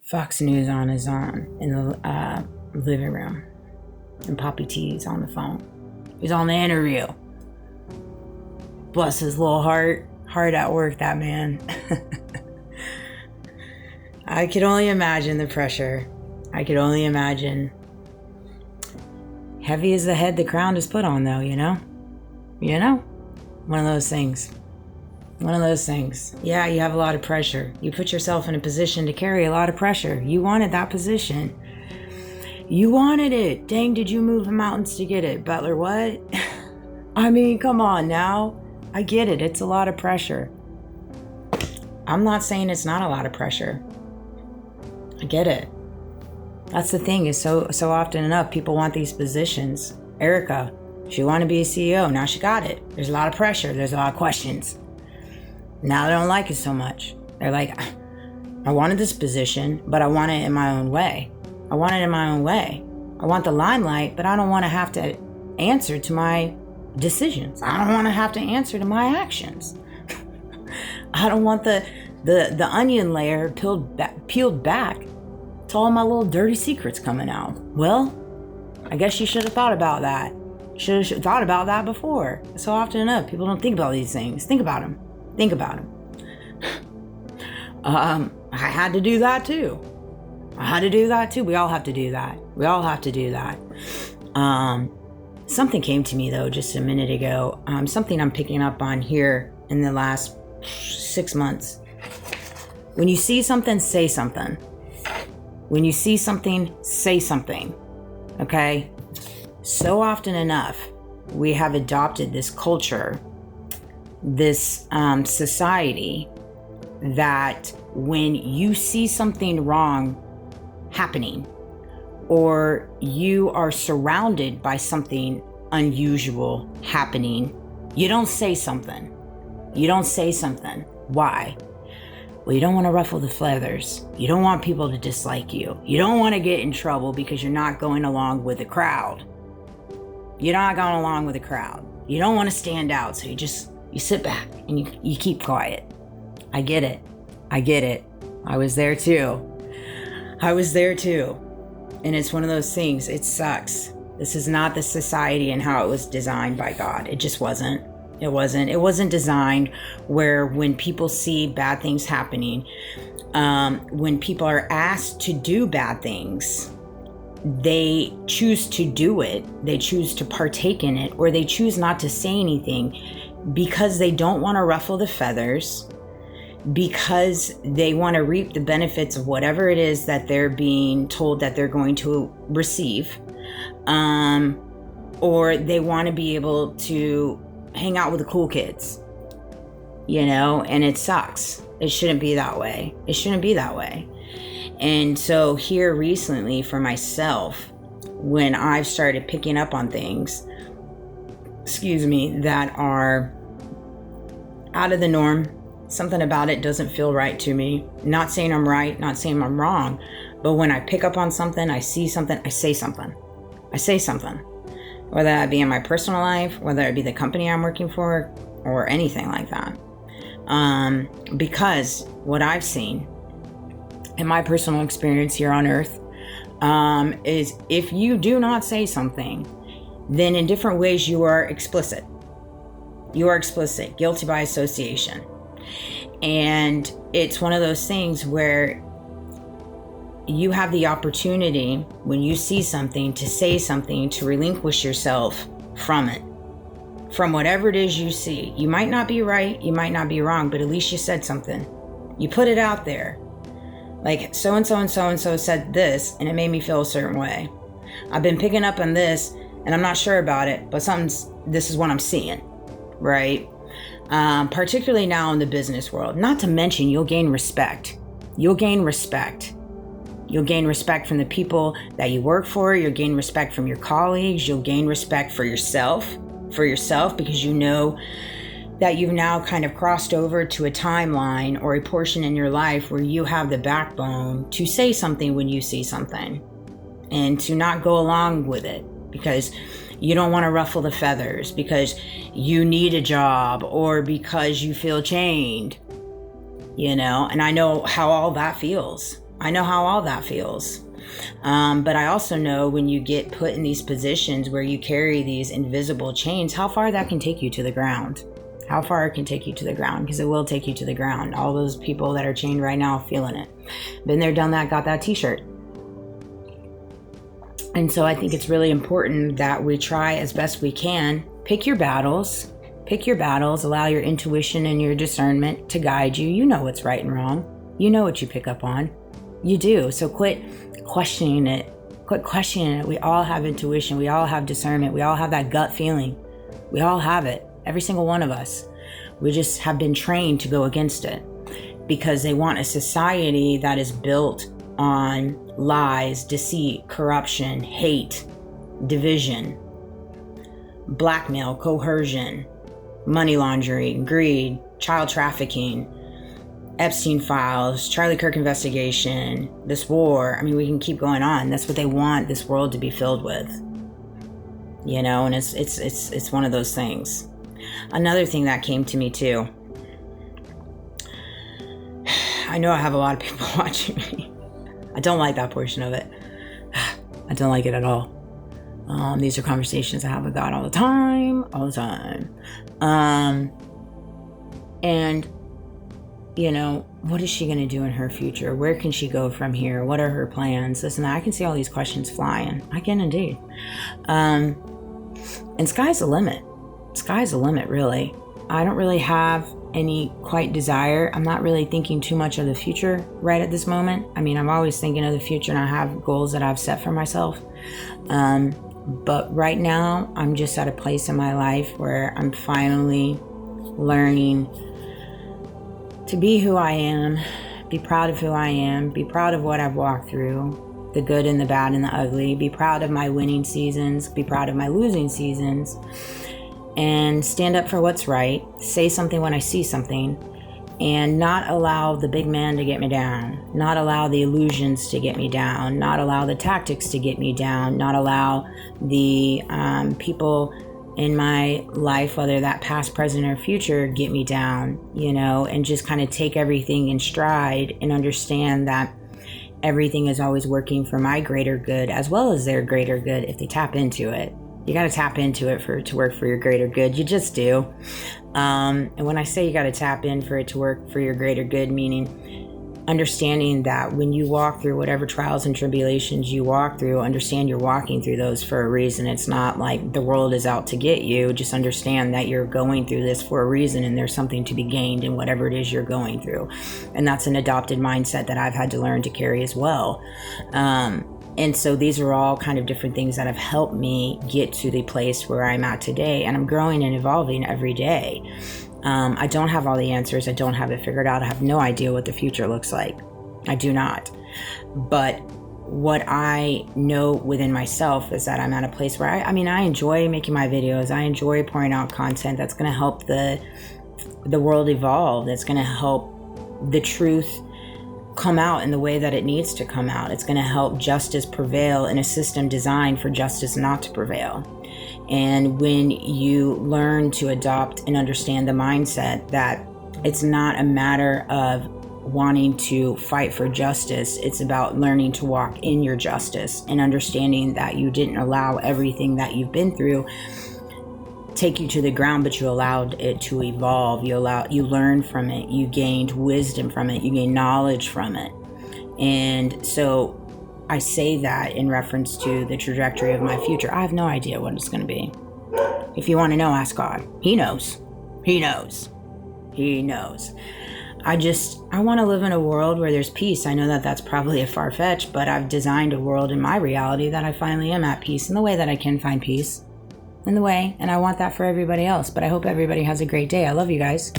Fox News is on in the living room, and Poppy T's on the phone. He's on the interview. Bless his little heart. Hard at work, that man. I could only imagine the pressure. I could only imagine. Heavy is the head the crown is put on, though, you know? You know? One of those things. One of those things. Yeah, you have a lot of pressure. You put yourself in a position to carry a lot of pressure. You wanted that position. You wanted it. Dang, did you move the mountains to get it? Butler, what? I mean, come on now. I get it. It's a lot of pressure. I'm not saying it's not a lot of pressure. I get it. That's the thing is so often enough, people want these positions. Erica, she wanted to be a CEO. Now she got it. There's a lot of pressure. There's a lot of questions. Now they don't like it so much. They're like, I wanted this position, but I want it in my own way. I want it in my own way. I want the limelight, but I don't want to have to answer to my decisions. I don't want to have to answer to my actions. I don't want the onion layer peeled back to all my little dirty secrets coming out. Well, I guess you should have thought about that. Should have thought about that before. So often enough, people don't think about these things. Think about them. Think about them. I had to do that too. We all have to do that. Something came to me though just a minute ago. Something I'm picking up on here in the last 6 months. When you see something, say something. When you see something, say something. Okay? So often enough, we have adopted this culture, this society, that when you see something wrong happening, or you are surrounded by something unusual happening, you don't say something. Why? Well, you don't want to ruffle the feathers. You don't want people to dislike you. You don't want to get in trouble because you're not going along with the crowd. You're not going along with the crowd. You don't want to stand out, so you sit back and you keep quiet. I get it. I was there too. And it's one of those things, it sucks. This is not the society and how it was designed by God. It just wasn't. It wasn't designed where when people see bad things happening, when people are asked to do bad things, they choose to do it, they choose to partake in it, or they choose not to say anything because they don't want to ruffle the feathers, because they want to reap the benefits of whatever it is that they're being told that they're going to receive, or they want to be able to hang out with the cool kids, and it sucks. It shouldn't be that way. And so here recently for myself, when I've started picking up on things, that are out of the norm, something about it doesn't feel right to me. Not saying I'm right, not saying I'm wrong, but when I pick up on something, I see something, I say something. Whether that be in my personal life, whether it be the company I'm working for, or anything like that. Because what I've seen in my personal experience here on earth is if you do not say something, then in different ways you are explicit. Guilty by association. And it's one of those things where you have the opportunity when you see something to say something, to relinquish yourself from it, from whatever it is you see. You might not be right, you might not be wrong, but at least you said something. You put it out there. Like so-and-so and so-and-so said this, and it made me feel a certain way. I've been picking up on this, and I'm not sure about it, but this is what I'm seeing, right? Particularly now in the business world. Not to mention, you'll gain respect. You'll gain respect from the people that you work for. You'll gain respect from your colleagues. You'll gain respect for yourself because you know that you've now kind of crossed over to a timeline or a portion in your life where you have the backbone to say something when you see something and to not go along with it because you don't want to ruffle the feathers, because you need a job or because you feel chained, and I know how all that feels. I know how all that feels. But I also know when you get put in these positions where you carry these invisible chains, how far that can take you to the ground. How far it can take you to the ground, because it will take you to the ground. All those people that are chained right now feeling it. Been there, done that, got that t-shirt. And so I think it's really important that we try as best we can. Pick your battles. Allow your intuition and your discernment to guide you. You know what's right and wrong. You know what you pick up on. You do. So quit questioning it. We all have intuition. We all have discernment. We all have that gut feeling. We all have it. Every single one of us. We just have been trained to go against it because they want a society that is built on lies, deceit, corruption, hate, division, blackmail, coercion, money laundering, greed, child trafficking, Epstein files, Charlie Kirk investigation, this war. I mean, we can keep going on. That's what they want this world to be filled with. You know, and it's one of those things. Another thing that came to me too. I know I have a lot of people watching me. I don't like that portion of it. I don't like it at all. These are conversations I have with God all the time. And, you know, what is she going to do in her future? Where can she go from here? What are her plans? Listen, I can see all these questions flying. I can indeed. And sky's the limit. Sky's the limit, really. I don't really have any quite desire. I'm not really thinking too much of the future right at this moment. I mean, I'm always thinking of the future and I have goals that I've set for myself. But right now, I'm just at a place in my life where I'm finally learning to be who I am, be proud of who I am, be proud of what I've walked through, the good and the bad and the ugly, be proud of my winning seasons, be proud of my losing seasons, and stand up for what's right, say something when I see something, and not allow the big man to get me down, not allow the illusions to get me down, not allow the tactics to get me down, not allow the people in my life, whether that past, present, or future, get me down, you know, and just kind of take everything in stride and understand that everything is always working for my greater good as well as their greater good if they tap into it. You got to tap into it for it to work for your greater good. You just do. And when I say you got to tap in for it to work for your greater good, meaning understanding that when you walk through whatever trials and tribulations you walk through, understand you're walking through those for a reason. It's not like the world is out to get you. Just understand that you're going through this for a reason and there's something to be gained in whatever it is you're going through. And that's an adopted mindset that I've had to learn to carry as well. And so these are all kind of different things that have helped me get to the place where I'm at today. And I'm growing and evolving every day. I don't have all the answers. I don't have it figured out. I have no idea what the future looks like. I do not. But what I know within myself is that I'm at a place where I enjoy making my videos. I enjoy pouring out content that's going to help the world evolve. That's going to help the truth come out in the way that it needs to come out. It's going to help justice prevail in a system designed for justice not to prevail. And when you learn to adopt and understand the mindset that it's not a matter of wanting to fight for justice, it's about learning to walk in your justice and understanding that you didn't allow everything that you've been through take you to the ground, but you allowed it to evolve. You learned from it. You gained wisdom from it. You gained knowledge from it. And so I say that in reference to the trajectory of my future. I have no idea what it's going to be. If you want to know, ask God. He knows. He knows. He knows. I want to live in a world where there's peace. I know that that's probably a far-fetched, but I've designed a world in my reality that I finally am at peace in the way that I can find peace. In the way, and I want that for everybody else. But I hope everybody has a great day. I love you guys.